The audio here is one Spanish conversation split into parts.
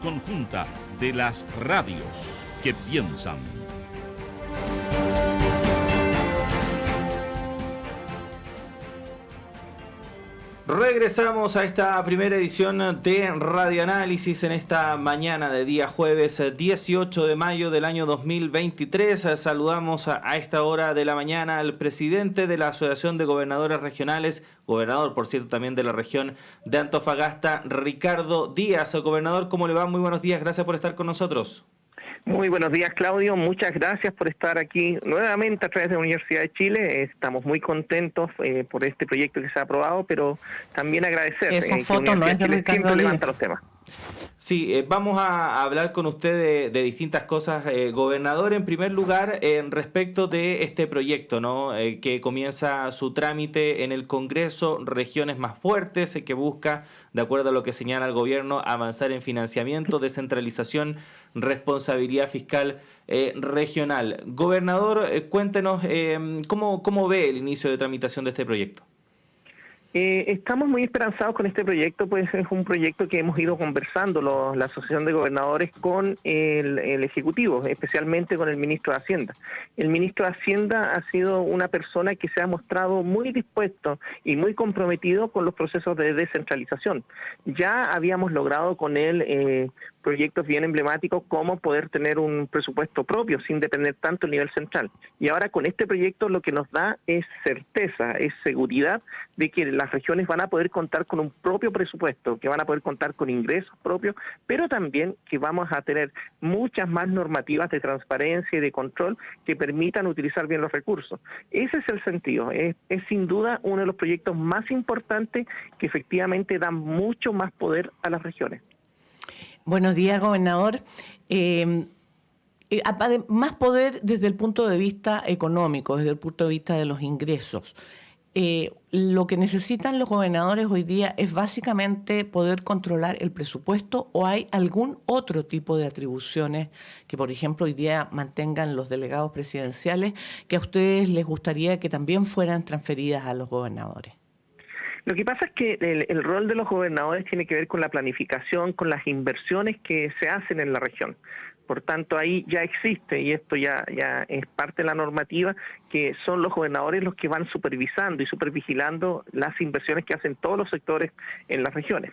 Conjunta de las radios que piensan. Regresamos a esta primera edición de Radio Análisis en esta mañana de día jueves 18 de mayo del año 2023. Saludamos a esta hora de la mañana al presidente de la Asociación de Gobernadores Regionales, gobernador, por cierto, también de la región de Antofagasta, Ricardo Díaz. Gobernador, ¿cómo le va? Muy buenos días, gracias por estar con nosotros. Muy buenos días, Claudio. Muchas gracias por estar aquí nuevamente a través de la Universidad de Chile. Estamos muy contentos por este proyecto que se ha aprobado, pero también agradecer esa foto que no es de Chile Ricardo siempre Díaz. levanta los temas. Sí, vamos a hablar con usted de distintas cosas. Gobernador, en primer lugar, respecto de este proyecto, ¿no? Que comienza su trámite en el Congreso, Regiones Más Fuertes, que busca, de acuerdo a lo que señala el gobierno, avanzar en financiamiento, descentralización, responsabilidad fiscal regional. Gobernador, cuéntenos cómo ve el inicio de tramitación de este proyecto. Estamos muy esperanzados con este proyecto, pues es un proyecto que hemos ido conversando la Asociación de Gobernadores con el Ejecutivo, especialmente con el Ministro de Hacienda. El Ministro de Hacienda ha sido una persona que se ha mostrado muy dispuesto y muy comprometido con los procesos de descentralización. Ya habíamos logrado con él proyectos bien emblemáticos como poder tener un presupuesto propio sin depender tanto del nivel central. Y ahora con este proyecto lo que nos da es certeza, es seguridad de que las regiones van a poder contar con un propio presupuesto, que van a poder contar con ingresos propios, pero también que vamos a tener muchas más normativas de transparencia y de control que permitan utilizar bien los recursos. Ese es el sentido, es sin duda uno de los proyectos más importantes que efectivamente dan mucho más poder a las regiones. Buenos días, gobernador. Más poder desde el punto de vista económico, desde el punto de vista de los ingresos. Lo que necesitan los gobernadores hoy día es básicamente poder controlar el presupuesto, ¿o hay algún otro tipo de atribuciones que, por ejemplo, hoy día mantengan los delegados presidenciales que a ustedes les gustaría que también fueran transferidas a los gobernadores? Lo que pasa es que el rol de los gobernadores tiene que ver con la planificación, con las inversiones que se hacen en la región. Por tanto, ahí ya existe, y esto ya es parte de la normativa, que son los gobernadores los que van supervisando y supervigilando las inversiones que hacen todos los sectores en las regiones.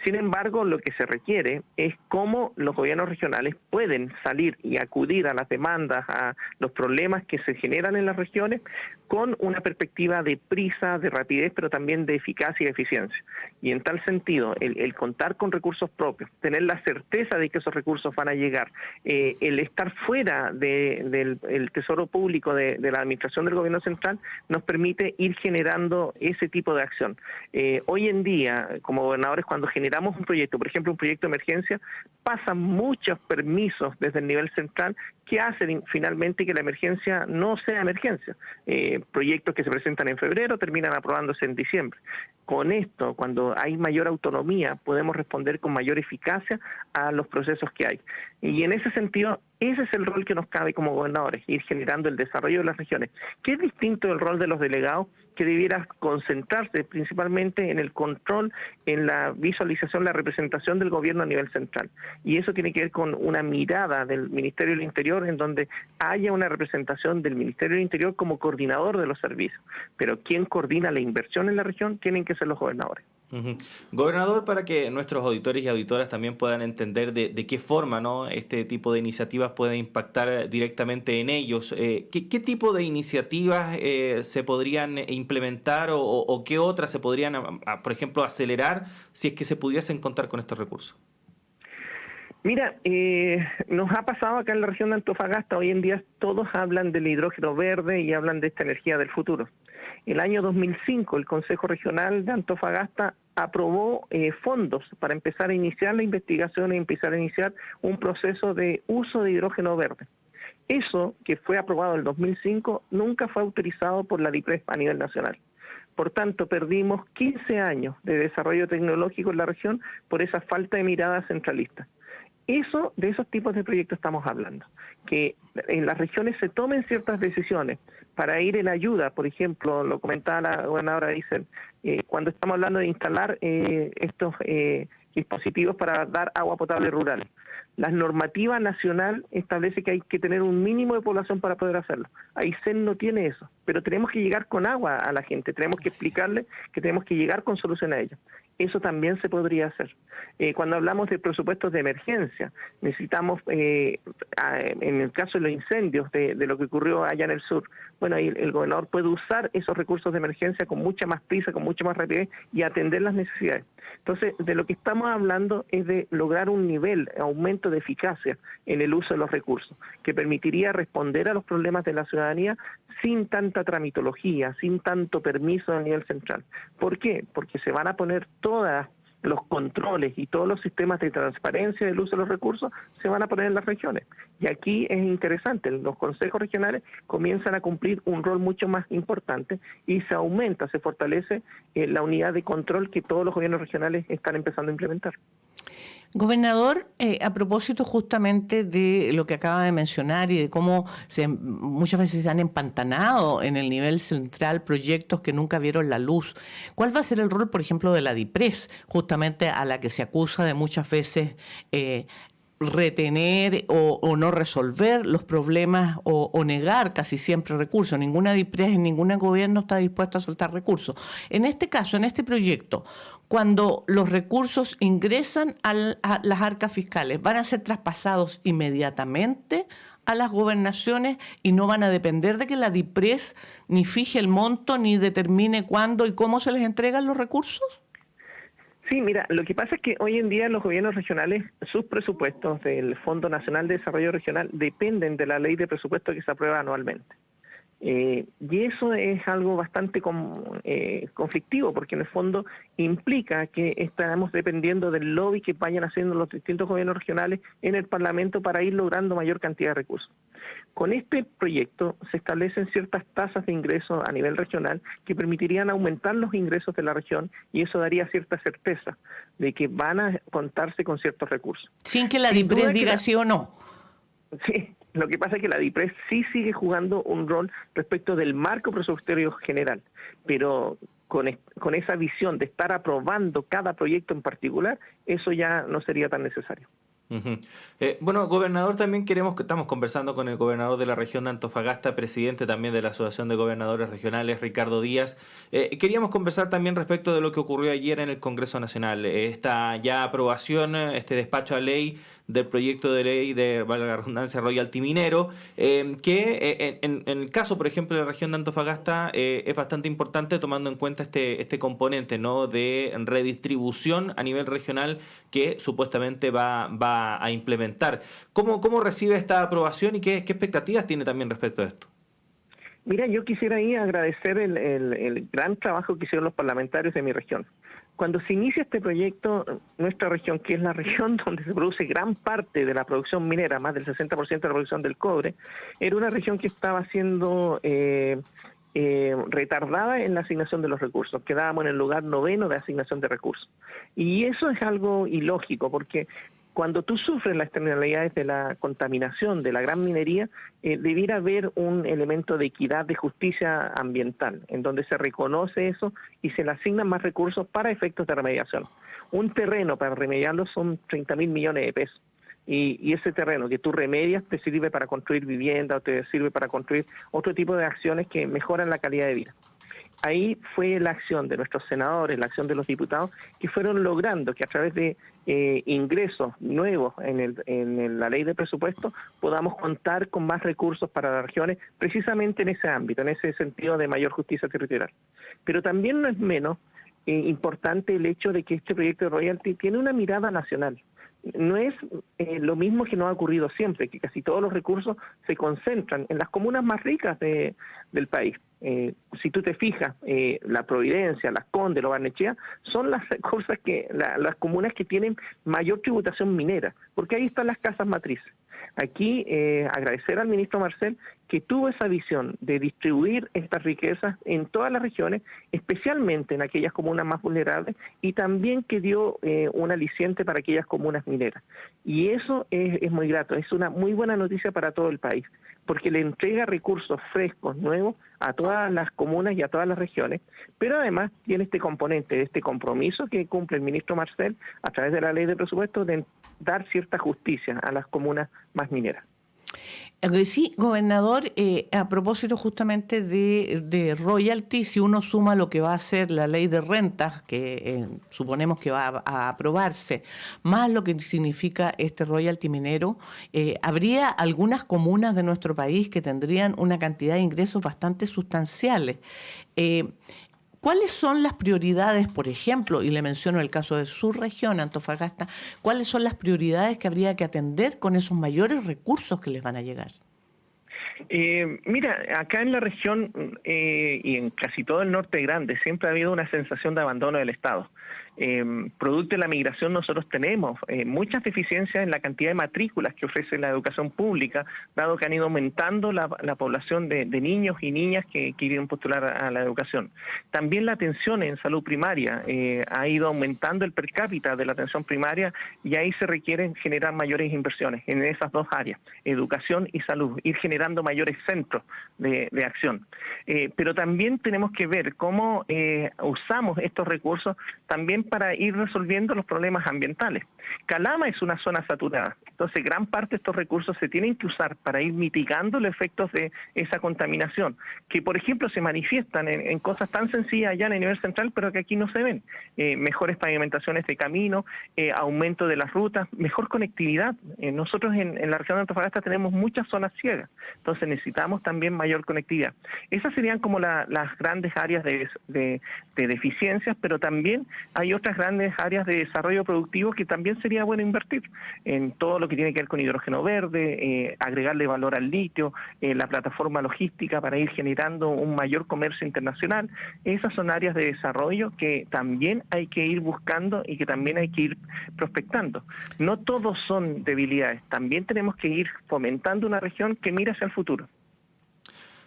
Sin embargo, lo que se requiere es cómo los gobiernos regionales pueden salir y acudir a las demandas, a los problemas que se generan en las regiones, con una perspectiva de prisa, de rapidez, pero también de eficacia y eficiencia. Y en tal sentido, el contar con recursos propios, tener la certeza de que esos recursos van a llegar, el estar fuera del tesoro público de la administración del gobierno central nos permite ir generando ese tipo de acción. Hoy en día, como gobernadores, cuando generamos un proyecto, por ejemplo un proyecto de emergencia, pasan muchos permisos desde el nivel central que hacen finalmente que la emergencia no sea emergencia. Proyectos que se presentan en febrero terminan aprobándose en diciembre. Con esto, cuando hay mayor autonomía, podemos responder con mayor eficacia a los procesos que hay. Y en ese sentido, ese es el rol que nos cabe como gobernadores, ir generando el desarrollo de las regiones, que es distinto del rol de los delegados, que debiera concentrarse principalmente en el control, en la visualización, la representación del gobierno a nivel central. Y eso tiene que ver con una mirada del Ministerio del Interior en donde haya una representación del Ministerio del Interior como coordinador de los servicios. Pero quien coordina la inversión en la región tienen que ser los gobernadores. Uh-huh. Gobernador, para que nuestros auditores y auditoras también puedan entender de qué forma, ¿no?, este tipo de iniciativas puede impactar directamente en ellos, ¿qué tipo de iniciativas se podrían implementar o qué otras se podrían, por ejemplo, acelerar si es que se pudiesen contar con estos recursos? Mira, nos ha pasado acá en la región de Antofagasta, hoy en día todos hablan del hidrógeno verde y hablan de esta energía del futuro. El año 2005 el Consejo Regional de Antofagasta aprobó fondos para empezar a iniciar la investigación y empezar a iniciar un proceso de uso de hidrógeno verde. Eso, que fue aprobado en el 2005, nunca fue autorizado por la DIPRES a nivel nacional. Por tanto, perdimos 15 años de desarrollo tecnológico en la región por esa falta de mirada centralista. De esos tipos de proyectos estamos hablando, que en las regiones se tomen ciertas decisiones para ir en ayuda. Por ejemplo, lo comentaba la gobernadora, dicen, cuando estamos hablando de instalar estos dispositivos para dar agua potable rural. La normativa nacional establece que hay que tener un mínimo de población para poder hacerlo. Aysén no tiene eso, pero tenemos que llegar con agua a la gente, tenemos que explicarle que tenemos que llegar con solución a ella. Eso también se podría hacer. Cuando hablamos de presupuestos de emergencia, necesitamos, en el caso de los incendios, de lo que ocurrió allá en el sur, bueno, ahí el gobernador puede usar esos recursos de emergencia con mucha más prisa, con mucha más rapidez y atender las necesidades. Entonces, de lo que estamos hablando es de lograr un nivel, aumento de eficacia en el uso de los recursos, que permitiría responder a los problemas de la ciudadanía sin tanta tramitología, sin tanto permiso a nivel central. ¿Por qué? Porque se van a poner todos los controles y todos los sistemas de transparencia del uso de los recursos se van a poner en las regiones. Y aquí es interesante, los consejos regionales comienzan a cumplir un rol mucho más importante y se aumenta, se fortalece la unidad de control que todos los gobiernos regionales están empezando a implementar. Gobernador, a propósito justamente de lo que acaba de mencionar y de cómo muchas veces se han empantanado en el nivel central proyectos que nunca vieron la luz, ¿cuál va a ser el rol, por ejemplo, de la DIPRES, justamente a la que se acusa de muchas veces retener o no resolver los problemas o negar casi siempre recursos? Ninguna DIPRES en ningún gobierno está dispuesto a soltar recursos. En este caso, en este proyecto, cuando los recursos ingresan a las arcas fiscales, ¿van a ser traspasados inmediatamente a las gobernaciones y no van a depender de que la DIPRES ni fije el monto ni determine cuándo y cómo se les entregan los recursos? Sí, mira, lo que pasa es que hoy en día los gobiernos regionales, sus presupuestos del Fondo Nacional de Desarrollo Regional dependen de la ley de presupuesto que se aprueba anualmente. Y eso es algo bastante conflictivo, porque en el fondo implica que estamos dependiendo del lobby que vayan haciendo los distintos gobiernos regionales en el Parlamento para ir logrando mayor cantidad de recursos. Con este proyecto se establecen ciertas tasas de ingresos a nivel regional que permitirían aumentar los ingresos de la región y eso daría cierta certeza de que van a contarse con ciertos recursos. Sin que la DIPRES diga sí o no. Sí, lo que pasa es que la DIPRES sí sigue jugando un rol respecto del marco presupuestario general, pero con esa visión de estar aprobando cada proyecto en particular, eso ya no sería tan necesario. Bueno, gobernador, también estamos conversando con el gobernador de la región de Antofagasta, presidente también de la Asociación de Gobernadores Regionales, Ricardo Díaz. Queríamos conversar también respecto de lo que ocurrió ayer en el Congreso Nacional. Esta ya aprobación, este despacho a ley del proyecto de ley de, valga la redundancia, royalty minero, que en el caso, por ejemplo, de la región de Antofagasta es bastante importante tomando en cuenta este componente, ¿no?, de redistribución a nivel regional que supuestamente va a implementar. ¿Cómo recibe esta aprobación y qué expectativas tiene también respecto a esto? Mira, yo quisiera ahí agradecer el gran trabajo que hicieron los parlamentarios de mi región. Cuando se inicia este proyecto, nuestra región, que es la región donde se produce gran parte de la producción minera, más del 60% de la producción del cobre, era una región que estaba siendo retardada en la asignación de los recursos. Quedábamos en el lugar 9º de asignación de recursos. Y eso es algo ilógico, porque cuando tú sufres las externalidades de la contaminación, de la gran minería, debiera haber un elemento de equidad, de justicia ambiental, en donde se reconoce eso y se le asignan más recursos para efectos de remediación. Un terreno para remediarlo son 30.000 millones de pesos. Y ese terreno que tú remedias te sirve para construir vivienda o te sirve para construir otro tipo de acciones que mejoran la calidad de vida. Ahí fue la acción de nuestros senadores, la acción de los diputados, que fueron logrando que a través de ingresos nuevos en la ley de presupuesto podamos contar con más recursos para las regiones, precisamente en ese ámbito, en ese sentido de mayor justicia territorial. Pero también no es menos importante el hecho de que este proyecto de royalty tiene una mirada nacional. No es lo mismo que no ha ocurrido siempre, que casi todos los recursos se concentran en las comunas más ricas del país. Si tú te fijas, la Providencia, Las Condes, Lo Barnechea, son las cosas las comunas que tienen mayor tributación minera, porque ahí están las casas matrices. Aquí agradecer al ministro Marcel que tuvo esa visión de distribuir estas riquezas en todas las regiones, especialmente en aquellas comunas más vulnerables, y también que dio un aliciente para aquellas comunas mineras. Y eso es muy grato, es una muy buena noticia para todo el país, porque le entrega recursos frescos, nuevos, a todas las comunas y a todas las regiones, pero además tiene este componente, este compromiso que cumple el ministro Marcel a través de la ley de presupuesto de dar cierta justicia a las comunas más mineras. Sí, gobernador, a propósito justamente de royalty, si uno suma lo que va a ser la ley de rentas, que suponemos que va a aprobarse, más lo que significa este royalty minero, habría algunas comunas de nuestro país que tendrían una cantidad de ingresos bastante sustanciales. ¿Cuáles son las prioridades, por ejemplo, y le menciono el caso de su región, Antofagasta, cuáles son las prioridades que habría que atender con esos mayores recursos que les van a llegar? Mira, acá en la región y en casi todo el norte grande siempre ha habido una sensación de abandono del Estado. Producto de la migración nosotros tenemos muchas deficiencias en la cantidad de matrículas que ofrece la educación pública, dado que han ido aumentando la población de niños y niñas que quieren postular a la educación. También la atención en salud primaria ha ido aumentando el per cápita de la atención primaria, y ahí se requieren generar mayores inversiones en esas dos áreas, educación y salud, ir generando mayores centros de acción. Pero también tenemos que ver cómo usamos estos recursos también para ir resolviendo los problemas ambientales. Calama es una zona saturada, entonces gran parte de estos recursos se tienen que usar para ir mitigando los efectos de esa contaminación, que por ejemplo se manifiestan en cosas tan sencillas allá en el nivel central, pero que aquí no se ven. Mejores pavimentaciones de camino, aumento de las rutas, mejor conectividad. Nosotros en la región de Antofagasta tenemos muchas zonas ciegas, entonces necesitamos también mayor conectividad. Esas serían como las grandes áreas de deficiencias, pero también hay otras grandes áreas de desarrollo productivo que también sería bueno invertir en todo lo que tiene que ver con hidrógeno verde, agregarle valor al litio, la plataforma logística para ir generando un mayor comercio internacional. Esas son áreas de desarrollo que también hay que ir buscando y que también hay que ir prospectando. No todos son debilidades, también tenemos que ir fomentando una región que mira hacia el futuro.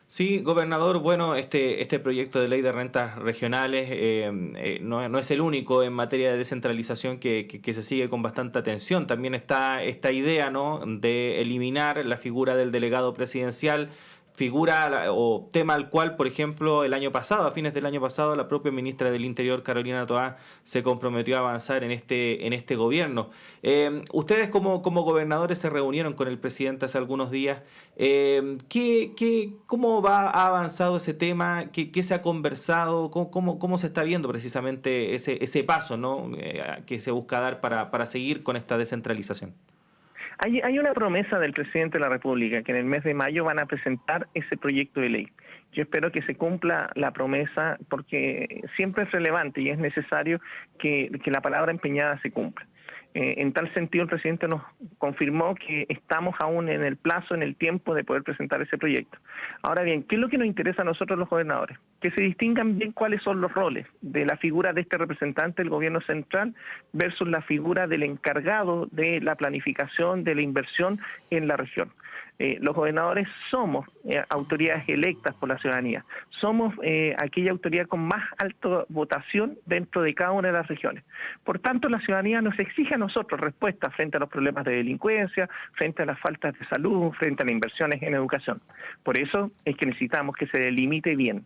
Sí, gobernador, bueno, este proyecto de ley de rentas regionales no es el único en materia de descentralización que se sigue con bastante atención. También está esta idea, ¿no?, de eliminar la figura del delegado presidencial, figura o tema al cual, por ejemplo, el año pasado, a fines del año pasado, la propia ministra del Interior, Carolina Toá, se comprometió a avanzar en este gobierno. Ustedes como gobernadores se reunieron con el presidente hace algunos días. ¿Cómo ha avanzado ese tema? ¿Qué se ha conversado? ¿Cómo se está viendo precisamente ese paso, ¿no?, que se busca dar para seguir con esta descentralización? Hay una promesa del presidente de la República que en el mes de mayo van a presentar ese proyecto de ley. Yo espero que se cumpla la promesa porque siempre es relevante y es necesario que la palabra empeñada se cumpla. En tal sentido, el presidente nos confirmó que estamos aún en el plazo, en el tiempo de poder presentar ese proyecto. Ahora bien, ¿qué es lo que nos interesa a nosotros los gobernadores? Que se distingan bien cuáles son los roles de la figura de este representante del gobierno central versus la figura del encargado de la planificación, de la inversión en la región. Los gobernadores somos autoridades electas por la ciudadanía, somos aquella autoridad con más alta votación dentro de cada una de las regiones. Por tanto, la ciudadanía nos exige a nosotros respuestas frente a los problemas de delincuencia, frente a las faltas de salud, frente a las inversiones en educación. Por eso es que necesitamos que se delimite bien.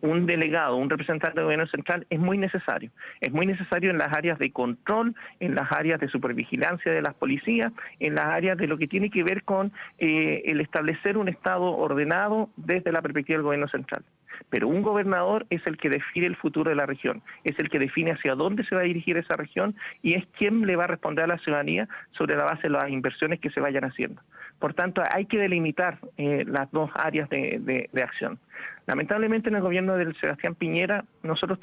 Un delegado, un representante del gobierno central es muy necesario. Es muy necesario en las áreas de control, en las áreas de supervigilancia de las policías, en las áreas de lo que tiene que ver con el establecer un Estado ordenado desde la perspectiva del gobierno central. Pero un gobernador es el que define el futuro de la región, es el que define hacia dónde se va a dirigir esa región y es quien le va a responder a la ciudadanía sobre la base de las inversiones que se vayan haciendo. Por tanto, hay que delimitar las dos áreas de acción. Lamentablemente, en el gobierno del Sebastián Piñera, nosotros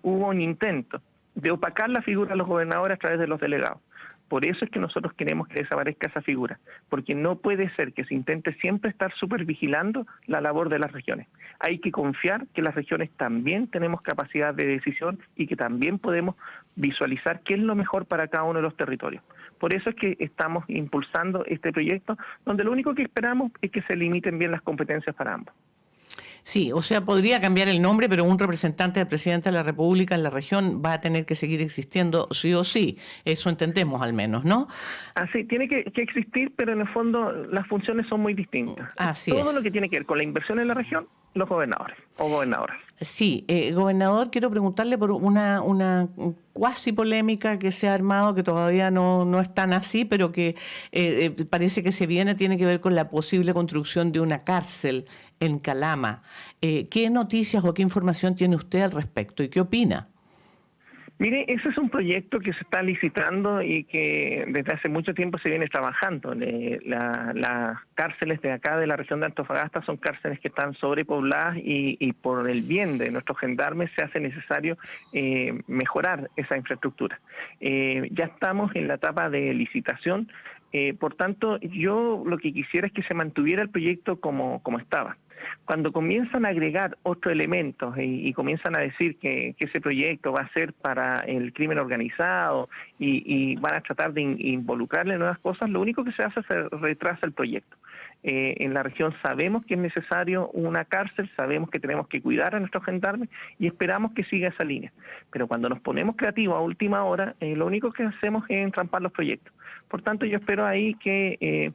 hubo un intento de opacar la figura de los gobernadores a través de los delegados. Por eso es que nosotros queremos que desaparezca esa figura, porque no puede ser que se intente siempre estar supervigilando la labor de las regiones. Hay que confiar que las regiones también tenemos capacidad de decisión y que también podemos visualizar qué es lo mejor para cada uno de los territorios. Por eso es que estamos impulsando este proyecto, donde lo único que esperamos es que se limiten bien las competencias para ambos. Sí, o sea, podría cambiar el nombre, pero un representante del presidente de la República en la región va a tener que seguir existiendo sí o sí. Eso entendemos al menos, ¿no? Así, tiene que existir, pero en el fondo las funciones son muy distintas. Así Todo es. lo que tiene que ver con la inversión en la región, los gobernadores o gobernadoras. Sí, gobernador, quiero preguntarle por una cuasi polémica que se ha armado, que todavía no es tan así, pero que parece que se viene, tiene que ver con la posible construcción de una cárcel en Calama. ¿Qué noticias o qué información tiene usted al respecto y qué opina? Mire, ese es un proyecto que se está licitando y que desde hace mucho tiempo se viene trabajando. Las cárceles de acá de la región de Antofagasta son cárceles que están sobrepobladas y por el bien de nuestros gendarmes se hace necesario mejorar esa infraestructura. Ya estamos en la etapa de licitación, por tanto yo lo que quisiera es que se mantuviera el proyecto como estaba. Cuando comienzan a agregar otros elementos y comienzan a decir que ese proyecto va a ser para el crimen organizado y van a tratar de involucrarle nuevas cosas, lo único que se hace es se retrasa el proyecto. En la región sabemos que es necesario una cárcel, sabemos que tenemos que cuidar a nuestros gendarmes y esperamos que siga esa línea. Pero cuando nos ponemos creativos a última hora, lo único que hacemos es entrampar los proyectos. Por tanto, yo espero ahí que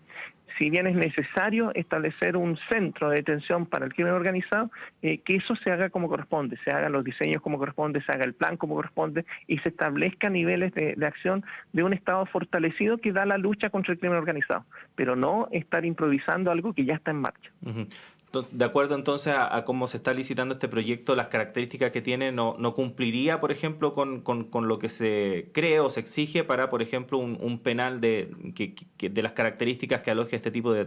si bien es necesario establecer un centro de detención para el crimen organizado, que eso se haga como corresponde, se hagan los diseños como corresponde, se haga el plan como corresponde y se establezca niveles de acción de un Estado fortalecido que da la lucha contra el crimen organizado, pero no estar improvisando algo que ya está en marcha. Uh-huh. De acuerdo entonces a cómo se está licitando este proyecto, las características que tiene no cumpliría, por ejemplo, con lo que se cree o se exige para, por ejemplo, un penal de las características que aloje este tipo de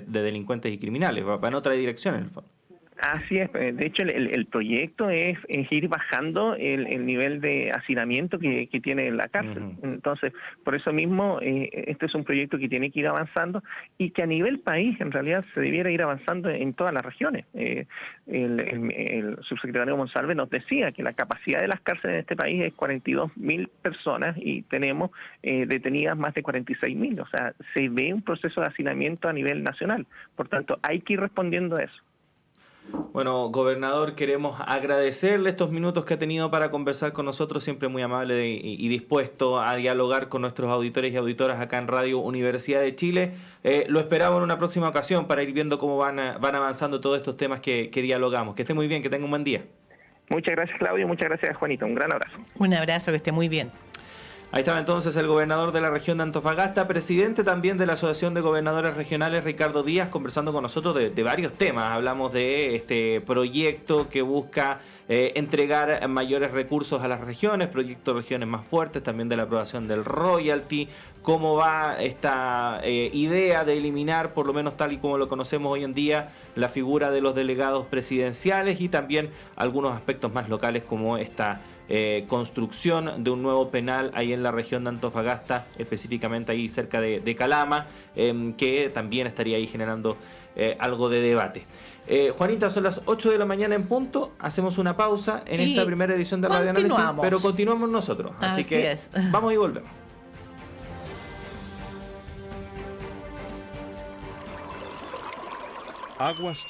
delincuentes y criminales. Va en otra dirección, en el fondo. Así es, de hecho el proyecto es ir bajando el nivel de hacinamiento que tiene la cárcel. Uh-huh. Entonces, por eso mismo, este es un proyecto que tiene que ir avanzando y que a nivel país en realidad se debiera ir avanzando en todas las regiones. El subsecretario Monsalve nos decía que la capacidad de las cárceles en este país es 42.000 personas y tenemos detenidas más de 46.000. O sea, se ve un proceso de hacinamiento a nivel nacional. Por tanto, hay que ir respondiendo a eso. Bueno, gobernador, queremos agradecerle estos minutos que ha tenido para conversar con nosotros, siempre muy amable y dispuesto a dialogar con nuestros auditores y auditoras acá en Radio Universidad de Chile. Lo esperamos en una próxima ocasión para ir viendo cómo van avanzando todos estos temas que dialogamos. Que esté muy bien, que tenga un buen día. Muchas gracias, Claudio, muchas gracias, Juanito. Un gran abrazo. Un abrazo, que esté muy bien. Ahí estaba entonces el gobernador de la región de Antofagasta, presidente también de la Asociación de Gobernadores Regionales, Ricardo Díaz, conversando con nosotros de varios temas. Hablamos de este proyecto que busca entregar mayores recursos a las regiones, proyectos de regiones más fuertes, también de la aprobación del royalty, cómo va esta idea de eliminar, por lo menos tal y como lo conocemos hoy en día, la figura de los delegados presidenciales y también algunos aspectos más locales como esta construcción de un nuevo penal ahí en la región de Antofagasta, específicamente ahí cerca de Calama, que también estaría ahí generando algo de debate. Juanita, son las 8 de la mañana en punto, hacemos una pausa en esta primera edición de Radio Análisis, pero continuamos nosotros, así que vamos y volvemos. Aguas